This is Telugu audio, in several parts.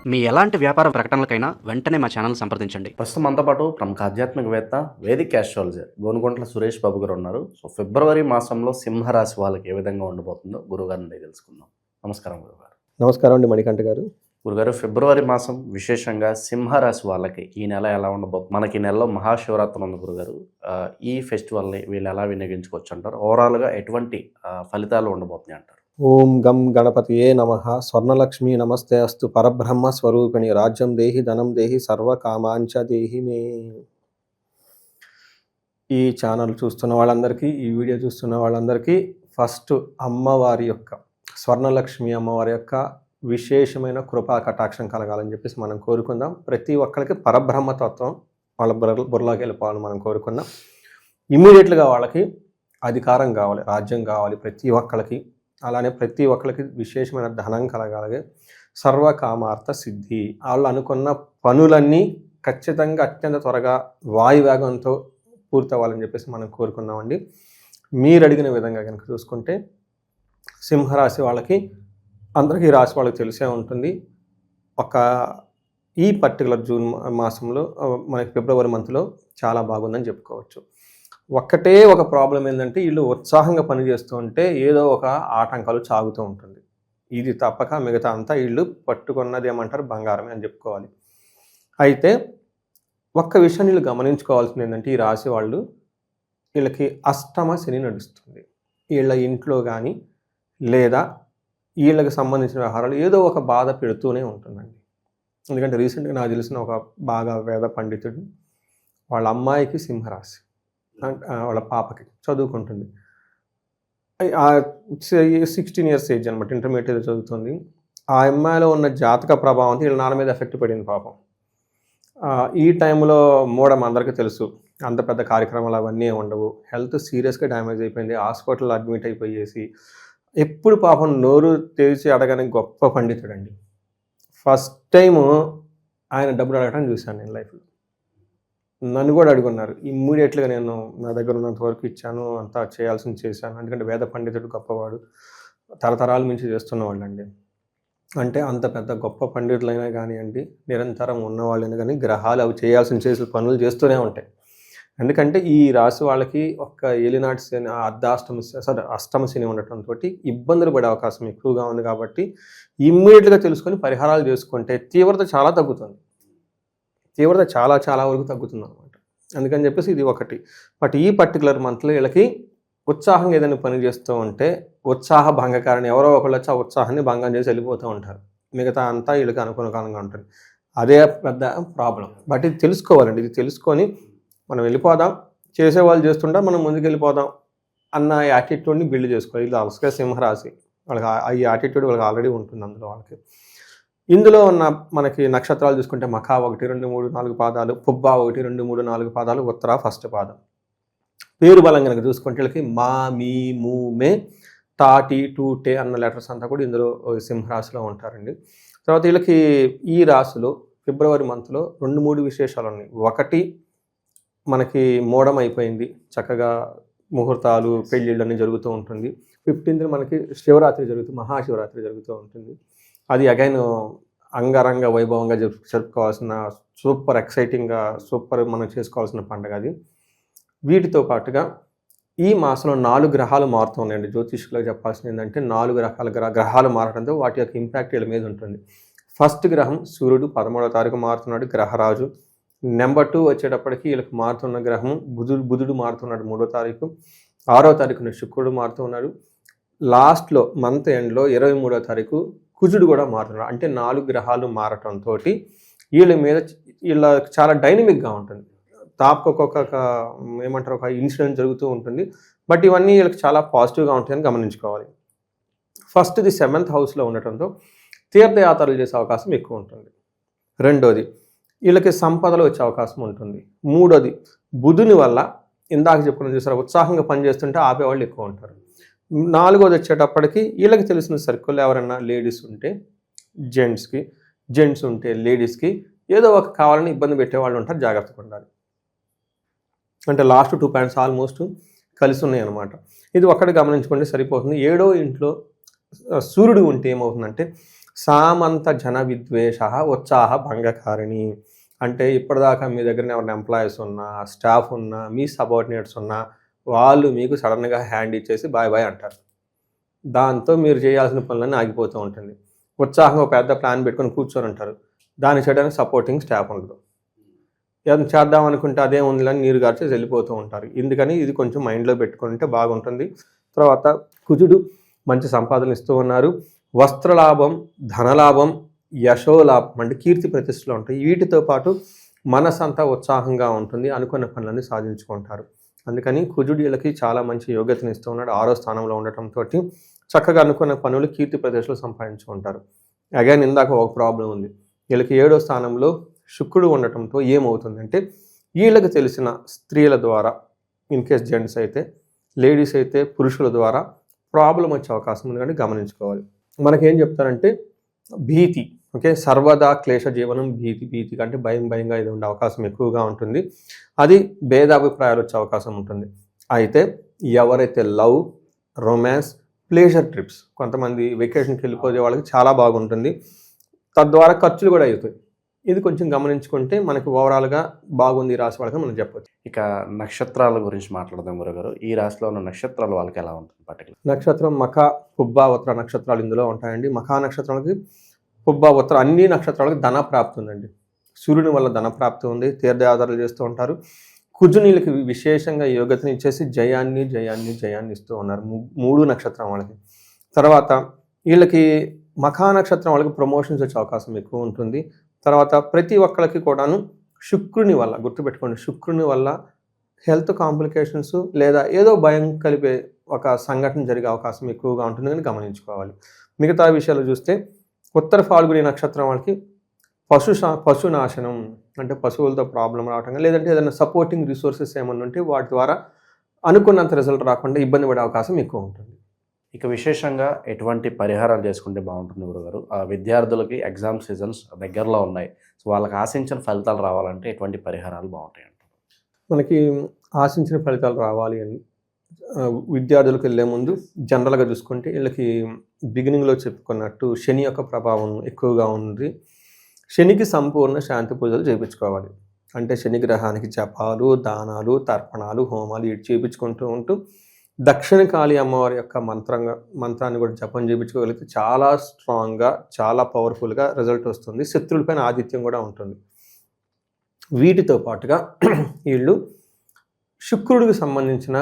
మీ ఎలాంటి వ్యాపార ప్రకటనలకైనా వెంటనే మా ఛానల్ సంప్రదించండి. ప్రస్తుతం మనతో పాటు ప్రముఖ ఆధ్యాత్మికవేత్త వేదిక్ ఆస్ట్రాలజర్ గోనుగుంట్ల సురేష్ బాబు గారు ఉన్నారు. సో ఫిబ్రవరి మాసంలో సింహరాశి వాళ్ళకి ఏ విధంగా ఉండబోతుందో గురుగారిని నుండి తెలుసుకుందాం. నమస్కారం గురుగారు. నమస్కారం అండి మణికంఠ గారు. గురుగారు, ఫిబ్రవరి మాసం విశేషంగా సింహరాశి వాళ్ళకి ఈ నెల ఎలా ఉండబోతుంది? మనకి ఈ నెలలో మహాశివరాత్రి ఉంది గురుగారు. ఈ ఫెస్టివల్ని వీళ్ళు ఎలా వినియోగించుకోవచ్చు అంటారు? ఓవరాల్గా ఎటువంటి ఫలితాలు ఉండబోతున్నాయి అంటారు? ఓం గం గణపతియే నమః. స్వర్ణలక్ష్మి నమస్తే అస్తు. పరబ్రహ్మ స్వరూపిణి. రాజ్యం దేహి ధనం దేహి సర్వకామాంచ దేహి మే. ఈ ఛానల్ చూస్తున్న వాళ్ళందరికీ, ఈ వీడియో చూస్తున్న వాళ్ళందరికీ ఫస్ట్ అమ్మవారి యొక్క, స్వర్ణలక్ష్మి అమ్మవారి యొక్క విశేషమైన కృపా కటాక్షం కలగాలని చెప్పేసి మనం కోరుకుందాం. ప్రతి ఒక్కరికి పరబ్రహ్మతత్వం వాళ్ళ బుర్రలోకి వెళ్ళిపోవాలని మనం కోరుకుందాం. ఇమ్మీడియట్గా వాళ్ళకి అధికారం కావాలి, రాజ్యం కావాలి ప్రతి ఒక్కరికి. అలానే ప్రతి ఒక్కరికి విశేషమైన ధనం కలగాలి. సర్వకామార్థ సిద్ధి. వాళ్ళు అనుకున్న పనులన్నీ ఖచ్చితంగా అత్యంత త్వరగా వాయువేగంతో పూర్తవ్వాలని చెప్పేసి మనం కోరుకున్నామండి. మీరు అడిగిన విధంగా కనుక చూసుకుంటే సింహరాశి వాళ్ళకి, అందరికీ రాశి వాళ్ళకి తెలిసే ఉంటుంది, ఈ పర్టికులర్ జూన్ మాసంలో మనకి ఫిబ్రవరి మంత్లో చాలా బాగుందని చెప్పుకోవచ్చు. ఒక్కటే ఒక ప్రాబ్లం ఏంటంటే వీళ్ళు ఉత్సాహంగా పనిచేస్తూ ఉంటే ఏదో ఒక ఆటంకాలు సాగుతూ ఉంటుంది. ఇది తప్పక మిగతా అంతా వీళ్ళు పట్టుకున్నది ఏమంటారు, బంగారమే అని చెప్పుకోవాలి. అయితే ఒక్క విషయం వీళ్ళు గమనించుకోవాల్సింది ఏంటంటే, ఈ రాశి వాళ్ళు, వీళ్ళకి అష్టమ శని నడుస్తుంది. వీళ్ళ ఇంట్లో కానీ లేదా వీళ్ళకి సంబంధించిన వ్యవహారాలు ఏదో ఒక బాధ పెడుతూనే ఉంటుందండి. ఎందుకంటే రీసెంట్గా నాకు తెలిసిన ఒక బాగా వేద పండితుడు, వాళ్ళ అమ్మాయికి సింహరాశి, వాళ్ళ పాపకి చదువుకుంటుంది. 16 years ఏజ్ అనమాట, ఇంటర్మీడియట్ చదువుతుంది. ఆ అమ్మాయిలో ఉన్న జాతక ప్రభావంతో వీళ్ళ నాన్న మీద ఎఫెక్ట్ పడింది పాపం. ఈ టైంలో మూడం అందరికీ తెలుసు, అంత పెద్ద కార్యక్రమాలు అవన్నీ ఉండవు. హెల్త్ సీరియస్గా డ్యామేజ్ అయిపోయింది. హాస్పిటల్లో అడ్మిట్ అయిపోయేసి ఎప్పుడు పాపం నోరు తెరిచి అడగని గొప్ప పండితుడు అండి. ఫస్ట్ టైము ఆయన డబ్బులు అడగడం చూశాను నేను లైఫ్లో. నన్ను కూడా అడుగున్నారు. ఇమ్మీడియట్గా నేను నా దగ్గర ఉన్నంత వరకు ఇచ్చాను, అంతా చేయాల్సింది చేశాను. ఎందుకంటే వేద పండితుడు గొప్పవాడు, తరతరాల నుంచి చేస్తున్నవాళ్ళు అండి. అంటే అంత పెద్ద గొప్ప పండితులైనా కానివ్వండి, నిరంతరం ఉన్నవాళ్ళైనా కానీ గ్రహాలు అవి చేసే పనులు చేస్తూనే ఉంటాయి. ఎందుకంటే ఈ రాశి వాళ్ళకి ఒక్క ఏలినాటి శని, అష్టమ శని ఉండటంతో ఇబ్బందులు పడే అవకాశం ఎక్కువగా ఉంది. కాబట్టి ఇమ్మీడియట్గా తెలుసుకొని పరిహారాలు చేసుకుంటే తీవ్రత చాలా తగ్గుతుంది. తీవ్రత చాలా చాలా వరకు తగ్గుతుంది అనమాట. అందుకని చెప్పేసి ఇది ఒకటి. బట్ ఈ పర్టికులర్ మంత్లో వీళ్ళకి ఉత్సాహంగా ఏదైనా పని చేస్తూ ఉంటే ఉత్సాహ భంగకారిని ఎవరో ఒకళ్ళు వచ్చి ఆ ఉత్సాహాన్ని భంగం చేసి వెళ్ళిపోతూ ఉంటారు. మిగతా అంతా వీళ్ళకి అనుకూలంగా ఉంటుంది. అదే పెద్ద ప్రాబ్లం. బట్ ఇది తెలుసుకోవాలండి. ఇది తెలుసుకొని మనం వెళ్ళిపోదాం, చేసేవాళ్ళు చేస్తుంటే మనం ముందుకు వెళ్ళిపోదాం అన్న యాటిట్యూడ్ని బిల్డ్ చేసుకోవాలి. ఇది అలసగా సింహరాశి వాళ్ళకి ఈ యాటిట్యూడ్ వాళ్ళకి ఆల్రెడీ ఉంటుంది అందులో వాళ్ళకి. ఇందులో ఉన్న మనకి నక్షత్రాలు చూసుకుంటే మఖా 1, 2, 3, 4 పాదాలు, పుబ్బా 1, 2, 3, 4 పాదాలు, ఉత్తర ఫస్ట్ పాదం. పేరు బలం కనుక చూసుకుంటే వీళ్ళకి మా, మీ, ము, మే, తా, టీ, టూ, టే అన్న లెటర్స్ అంతా కూడా ఇందులో సింహరాశిలో ఉంటారండి. తర్వాత వీళ్ళకి ఈ రాశిలో ఫిబ్రవరి మంత్లో 2-3 విశేషాలు ఉన్నాయి. ఒకటి, మనకి మోడం అయిపోయింది, చక్కగా ముహూర్తాలు పెళ్ళిళ్ళు అన్నీ జరుగుతూ ఉంటుంది. 15th మనకి శివరాత్రి జరుగుతుంది, మహాశివరాత్రి జరుగుతూ ఉంటుంది. అది అగైన్ అంగరంగ వైభవంగా జరుపుకోవాల్సిన సూపర్ ఎక్సైటింగ్గా మనం చేసుకోవాల్సిన పండుగ అది. వీటితో పాటుగా ఈ మాసంలో 4 గ్రహాలు మారుతూ ఉన్నాయండి. జ్యోతిష్కులకు చెప్పాల్సింది ఏంటంటే 4 రకాల గ్రహాలు మారడంతో వాటి యొక్క ఇంపాక్ట్ వీళ్ళ మీద ఉంటుంది. ఫస్ట్ గ్రహం సూర్యుడు 13వ తారీఖు మారుతున్నాడు, గ్రహరాజు. నెంబర్ 2 వచ్చేటప్పటికి వీళ్ళకి మారుతున్న గ్రహం బుధుడు మారుతున్నాడు 3వ తారీఖు. 6వ తారీఖున శుక్రుడు మారుతున్నాడు. లాస్ట్లో మంత్ ఎండ్లో 23వ తారీఖు కుజుడు కూడా మారుతున్నాడు. అంటే 4 గ్రహాలు మారటంతో వీళ్ళ చాలా డైనమిక్గా ఉంటుంది. ఒక్కొక్క ఏమంటారు, ఒక ఇన్సిడెంట్ జరుగుతూ ఉంటుంది. బట్ ఇవన్నీ వీళ్ళకి చాలా పాజిటివ్గా ఉంటాయని గమనించుకోవాలి. ఫస్ట్, ఇది 7th హౌస్లో ఉండటంతో తీర్థయాత్రలు చేసే అవకాశం ఎక్కువ ఉంటుంది. రెండోది, వీళ్ళకి సంపదలు వచ్చే అవకాశం ఉంటుంది. మూడోది, బుధుని వల్ల ఇందాక చెప్పుకుని చూసారా, ఉత్సాహంగా పనిచేస్తుంటే ఆపేవాళ్ళు ఎక్కువ ఉంటారు. 4వది వచ్చేటప్పటికి వీళ్ళకి తెలిసిన సర్కిల్ ఎవరైనా లేడీస్ ఉంటే జెంట్స్కి, జెంట్స్ ఉంటే లేడీస్కి ఏదో ఒక కావాలని ఇబ్బంది పెట్టేవాళ్ళు ఉంటారు. జాగ్రత్తగా ఉండాలి. అంటే లాస్ట్ 2 పాయింట్స్ ఆల్మోస్ట్ కలిసి ఉన్నాయి అన్నమాట. ఇది ఒక్కటి గమనించుకుంటే సరిపోతుంది. 7వ ఇంట్లో సూర్యుడు ఉంటే ఏమవుతుందంటే సామంత జన విద్వేష ఉత్సాహ భంగకారిణి. అంటే ఇప్పటిదాకా మీ దగ్గర ఎవరైనా ఎంప్లాయీస్ ఉన్నా, స్టాఫ్ ఉన్నా, మీ సబార్డినేట్స్ ఉన్నా, వాళ్ళు మీకు సడన్గా హ్యాండ్ ఇచ్చేసి బాయ్ బాయ్ అంటారు. దాంతో మీరు చేయాల్సిన పనులన్నీ ఆగిపోతూ ఉంటుంది. ఉత్సాహంగా పెద్ద ప్లాన్ పెట్టుకొని కూర్చొని ఉంటారు. దాన్ని చేయడానికి సపోర్టింగ్ స్టాఫ్ ఉండదు. ఏదైనా చేద్దాం అనుకుంటే అదే ఉందని నీరు గార్చేసి వెళ్ళిపోతూ ఉంటారు. ఎందుకని ఇది కొంచెం మైండ్లో పెట్టుకుంటే బాగుంటుంది. తర్వాత కుజుడు మంచి సంపాదనలు ఇస్తూ ఉన్నారు. వస్త్రలాభం, ధనలాభం, యశోలాభం అంటే కీర్తి ప్రతిష్టలు ఉంటాయి. వీటితో పాటు మనసంతా ఉత్సాహంగా ఉంటుంది. అనుకున్న పనులన్నీ సాధించుకుంటారు. అందుకని కుజుడు వీళ్ళకి చాలా మంచి యోగ్యతను ఇస్తూ ఉన్నాడు. 6వ స్థానంలో ఉండటంతో చక్కగా అనుకున్న పనులు కీర్తి ప్రతిష్టలు సంపాదించుకుంటారు. అగైన్ ఇందాక ఒక ప్రాబ్లం ఉంది. వీళ్ళకి 7వ స్థానంలో శుక్రుడు ఉండటంతో ఏమవుతుందంటే వీళ్ళకి తెలిసిన స్త్రీల ద్వారా, ఇన్ కేస్ జెంట్స్ అయితే, లేడీస్ అయితే పురుషుల ద్వారా ప్రాబ్లం వచ్చే అవకాశం ఉంది కానీ గమనించుకోవాలి. మనకేం చెప్తారంటే భీతి, ఓకే, సర్వదా క్లేశ జీవనం, భీతి అంటే భయంగా ఇది ఉండే అవకాశం ఎక్కువగా ఉంటుంది. అది భేదాభిప్రాయాలు వచ్చే అవకాశం ఉంటుంది. అయితే ఎవరైతే లవ్, రొమాన్స్, ప్లేజర్ ట్రిప్స్, కొంతమంది వెకేషన్కి వెళ్ళిపోయే వాళ్ళకి చాలా బాగుంటుంది. తద్వారా ఖర్చులు కూడా అవుతాయి. ఇది కొంచెం గమనించుకుంటే మనకి ఓవరాల్గా బాగుంది ఈ రాశి వాళ్ళకి మనం చెప్పొచ్చు. ఇక నక్షత్రాల గురించి మాట్లాడదాం గురుగారు. ఈ రాశిలో ఉన్న నక్షత్రాలు వాళ్ళకి ఎలా ఉంటుంది పర్టికులర్? నక్షత్రం మఖ, పుబ్బ, ఉత్తర నక్షత్రాలు ఇందులో ఉంటాయండి. మఖా నక్షత్రాలకి, పుబ్బ, ఉత్తర అన్ని నక్షత్రాలకి ధన ప్రాప్తి ఉందండి. సూర్యుని వల్ల ధన ప్రాప్తి ఉంది. తీర్థయాత్రలు చేస్తూ ఉంటారు. కుజునీలకి విశేషంగా యోగ్యతని ఇచ్చేసి జయాన్ని ఇస్తూ ఉన్నారు 3 నక్షత్రం వాళ్ళకి. తర్వాత వీళ్ళకి మఖా నక్షత్రం వాళ్ళకి ప్రమోషన్స్ వచ్చే అవకాశం ఎక్కువ ఉంటుంది. తర్వాత ప్రతి ఒక్కరికి కూడాను శుక్రుని వల్ల, గుర్తుపెట్టుకోండి, శుక్రుని వల్ల హెల్త్ కాంప్లికేషన్స్ లేదా ఏదో భయం కలిపే ఒక సంఘటన జరిగే అవకాశం ఎక్కువగా ఉంటుందని గమనించుకోవాలి. మిగతా విషయాలు చూస్తే ఉత్తర ఫాల్గుని నక్షత్రం వాళ్ళకి పశునాశనం అంటే పశువులతో ప్రాబ్లం రావటం, లేదంటే ఏదైనా సపోర్టింగ్ రిసోర్సెస్ ఏమన్నా ఉంటే వాటి ద్వారా అనుకున్నంత రిజల్ట్ రాకుండా ఇబ్బంది పడే అవకాశం ఎక్కువ ఉంటుంది. ఇక విశేషంగా ఎటువంటి పరిహారాలు చేసుకుంటే బాగుంటుంది గురుగారు? విద్యార్థులకి ఎగ్జామ్ సీజన్స్ దగ్గరలో ఉన్నాయి. సో వాళ్ళకి ఆశించిన ఫలితాలు రావాలంటే ఎటువంటి పరిహారాలు బాగుంటాయి అంటారు? మనకి ఆశించిన ఫలితాలు రావాలి అని విద్యార్థులకు వెళ్ళే ముందు జనరల్గా చూసుకుంటే వీళ్ళకి బిగినింగ్లో చెప్పుకున్నట్టు శని యొక్క ప్రభావం ఎక్కువగా ఉంది. శనికి సంపూర్ణ శాంతి పూజలు చేయించుకోవాలి. అంటే శని గ్రహానికి జపాలు, దానాలు, తర్పణాలు, హోమాలు ఇటు చేయించుకుంటూ ఉంటూ దక్షిణ కాళీ అమ్మవారి యొక్క మంత్రాన్ని కూడా జపం చేయించుకోగలిగితే చాలా స్ట్రాంగ్గా, చాలా పవర్ఫుల్గా రిజల్ట్ వస్తుంది. శత్రువులపైన ఆధిత్యం కూడా ఉంటుంది. వీటితో పాటుగా వీళ్ళు శుక్రుడికి సంబంధించిన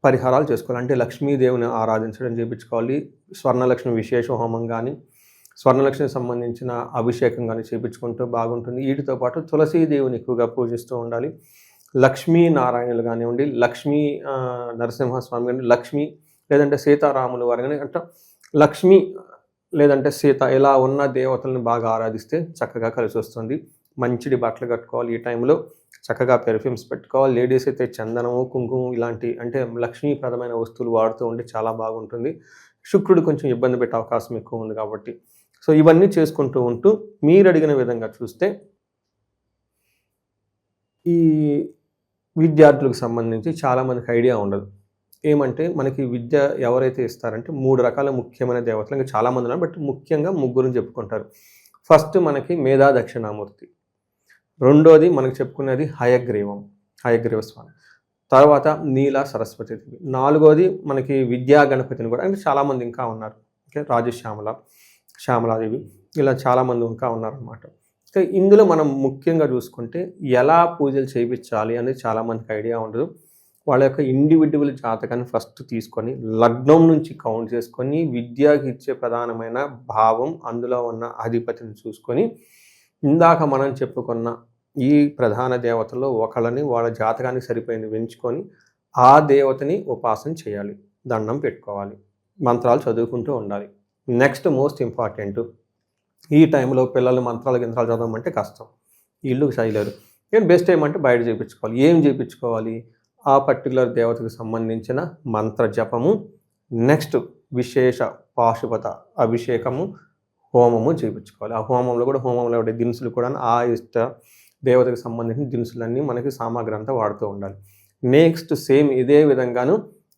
పరిహారాలు చేసుకోవాలి. అంటే లక్ష్మీదేవిని ఆరాధించడం చేయించుకోవాలి. స్వర్ణలక్ష్మి విశేష హోమం కానీ, స్వర్ణలక్ష్మికి సంబంధించిన అభిషేకం కానీ చేయించుకుంటూ బాగుంటుంది. వీటితో పాటు తులసీదేవిని ఎక్కువగా పూజిస్తూ ఉండాలి. లక్ష్మీ నారాయణులు కానివ్వండి, లక్ష్మీ నరసింహస్వామి కానీ, లక్ష్మి లేదంటే సీతారాములు వారు కానీ, అంటే లక్ష్మి లేదంటే సీత ఇలా ఉన్న దేవతలను బాగా ఆరాధిస్తే చక్కగా కలిసి వస్తుంది. మంచిడి బట్టలు కట్టుకోవాలి. ఈ టైంలో చక్కగా పెర్ఫ్యూమ్స్ పెట్టుకోవాలి. లేడీస్ అయితే చందనము, కుంకుమ ఇలాంటి అంటే లక్ష్మీప్రదమైన వస్తువులు వాడుతూ ఉంటే చాలా బాగుంటుంది. శుక్రుడు కొంచెం ఇబ్బంది పెట్టే అవకాశం ఎక్కువ ఉంది కాబట్టి సో ఇవన్నీ చేసుకుంటూ ఉంటూ మీరు అడిగిన విధంగా చూస్తే ఈ విద్యార్థులకు సంబంధించి చాలామందికి ఐడియా ఉండదు. ఏమంటే మనకి విద్య ఎవరైతే ఇస్తారంటే 3 రకాల ముఖ్యమైన దేవతలు, ఇంకా చాలామంది ఉన్నారు బట్ ముఖ్యంగా 3 చెప్పుకుంటారు. ఫస్ట్ మనకి మేధా దక్షిణామూర్తి, రెండోది మనకి చెప్పుకునేది హయగ్రీవ స్వామి, తర్వాత నీల సరస్వతి దేవి, 4వది మనకి విద్యా గణపతిని కూడా, అంటే చాలామంది ఇంకా ఉన్నారు. ఓకే, శ్యామలాదేవి, ఇలా చాలామంది ఇంకా ఉన్నారన్నమాట. ఇందులో మనం ముఖ్యంగా చూసుకుంటే ఎలా పూజలు చేయించాలి అనేది చాలామందికి ఐడియా ఉండదు. వాళ్ళ యొక్క ఇండివిజువల్ జాతకాన్ని ఫస్ట్ తీసుకొని లగ్నం నుంచి కౌంట్ చేసుకొని విద్యకి ఇచ్చే ప్రధానమైన భావం, అందులో ఉన్న అధిపతిని చూసుకొని ఇందాక మనం చెప్పుకున్న ఈ ప్రధాన దేవతల్లో ఒకళ్ళని వాళ్ళ జాతకానికి సరిపోయింది ఎంచుకొని ఆ దేవతని ఉపాసన చేయాలి, దండం పెట్టుకోవాలి, మంత్రాలు చదువుకుంటూ ఉండాలి. నెక్స్ట్ మోస్ట్ ఇంపార్టెంట్, ఈ టైంలో పిల్లలు మంత్రాలు గింత్రాలు చదవమంటే కష్టం, ఇల్లుకి చేయలేరు. నేను బెస్ట్ ఏమంటే బయట చేయించుకోవాలి. ఏం చేయించుకోవాలి? ఆ పర్టికులర్ దేవతకు సంబంధించిన మంత్ర జపము, నెక్స్ట్ విశేష పాశుపత అభిషేకము, హోమము చేయించుకోవాలి. ఆ హోమంలో కూడా హోమంలో ఉండే దినుసులు కూడా ఆ ఇష్ట దేవతకు సంబంధించిన దినుసులన్నీ మనకి సామాగ్రి అంతా వాడుతూ ఉండాలి. నెక్స్ట్ సేమ్ ఇదే విధంగాను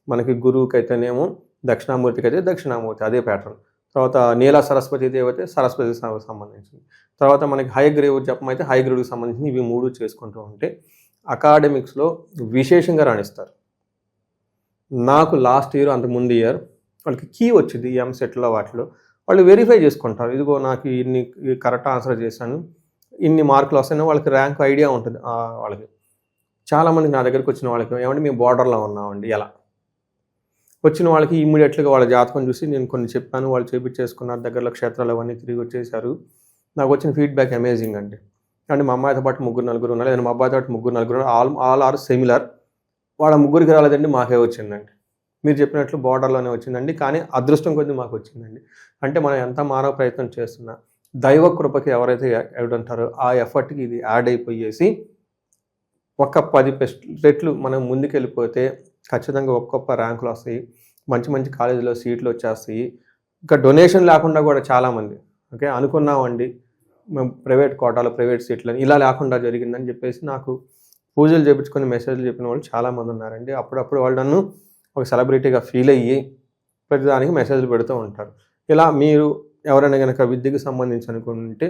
మనకి గురువుకి అయితేనేమో దక్షిణామూర్తికి అయితే దక్షిణామూర్తి అదే ప్యాటర్న్, తర్వాత నీల సరస్వతి దేవి అయితే సరస్వతికి సంబంధించింది, తర్వాత మనకి హయగ్రీవ జపం అయితే హయగ్రీవుడికి సంబంధించి ఇవి 3 చేసుకుంటూ ఉంటే అకాడమిక్స్లో విశేషంగా రాణిస్తారు. నాకు లాస్ట్ ఇయర్ అంతకుముందు ఇయర్ వాళ్ళకి కీ వచ్చింది ఈ ఎంసెట్లో వాటిలో, వాళ్ళు వెరిఫై చేసుకుంటారు, ఇదిగో నాకు ఇన్ని కరెక్ట్ ఆన్సర్ చేశాను, ఇన్ని మార్కులు వస్తాయని వాళ్ళకి ర్యాంక్ ఐడియా ఉంటుంది. వాళ్ళకి చాలామంది నా దగ్గరికి వచ్చిన వాళ్ళకి ఏమంటే మేము బార్డర్లో ఉన్నామండి, ఎలా వచ్చిన వాళ్ళకి ఇమ్మీడియట్గా వాళ్ళ జాతకం చూసి నేను కొన్ని చెప్పాను, వాళ్ళు చేపించేసుకున్నారు, దగ్గరలో క్షేత్రాలు అవన్నీ తిరిగి వచ్చేసారు. నాకు వచ్చిన ఫీడ్బ్యాక్ అమేజింగ్ అండి. అంటే మా అమ్మాయితో పాటు 3-4 ఉన్నారు, లేదా మా అబ్బాయితో పాటు 3-4 ఉన్నారు, ఆల్ ఆర్ సిమిలర్. వాళ్ళ ముగ్గురికి రాలేదండి, మాకే వచ్చిందండి. మీరు చెప్పినట్లు బార్డర్లోనే వచ్చిందండి, కానీ అదృష్టం కొద్దీ మాకు వచ్చిందండి. అంటే మనం ఎంత మానవ ప్రయత్నం చేస్తున్నా దైవ కృపకి ఎవరైతే ఉంటారో ఆ ఎఫర్ట్కి ఇది యాడ్ అయిపోయేసి ఒక 10 రెట్లు మనం ముందుకెళ్ళిపోతే ఖచ్చితంగా గొప్ప ర్యాంకులు వస్తాయి, మంచి మంచి కాలేజీలో సీట్లు వచ్చేస్తాయి. ఇంకా డొనేషన్ లేకుండా కూడా చాలామంది అనుకున్నామండి మేము ప్రైవేట్ కోటాలో ప్రైవేట్ సీట్లని, ఇలా లేకుండా జరిగిందని చెప్పేసి నాకు పూజలు చేయించుకొని మెసేజ్లు చెప్పిన వాళ్ళు చాలామంది ఉన్నారండి. అప్పుడప్పుడు వాళ్ళు నన్ను ఒక సెలబ్రిటీగా ఫీల్ అయ్యి ప్రతిదానికి మెసేజ్లు పెడుతూ ఉంటారు. ఇలా మీరు ఎవరైనా కనుక విద్యకు సంబంధించి అనుకుంటే,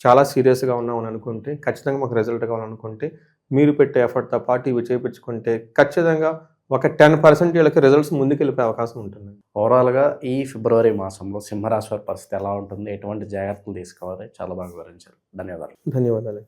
చాలా సీరియస్గా ఉన్నామని అనుకుంటే, ఖచ్చితంగా మాకు రిజల్ట్ కావాలనుకుంటే మీరు పెట్టే ఎఫర్ట్తో పాటు ఇవి చేయించుకుంటే ఖచ్చితంగా ఒక 10% వీళ్ళకి రిజల్ట్స్ ముందుకెళ్ళిపోయే అవకాశం ఉంటుంది. ఓవరాల్గా ఈ ఫిబ్రవరి మాసంలో సింహరాశి వారి పరిస్థితి ఎలా ఉంటుంది, ఎటువంటి జాగ్రత్తలు తీసుకోవాలి, చాలా బాగా వివరించారు. ధన్యవాదాలు. ధన్యవాదాలు.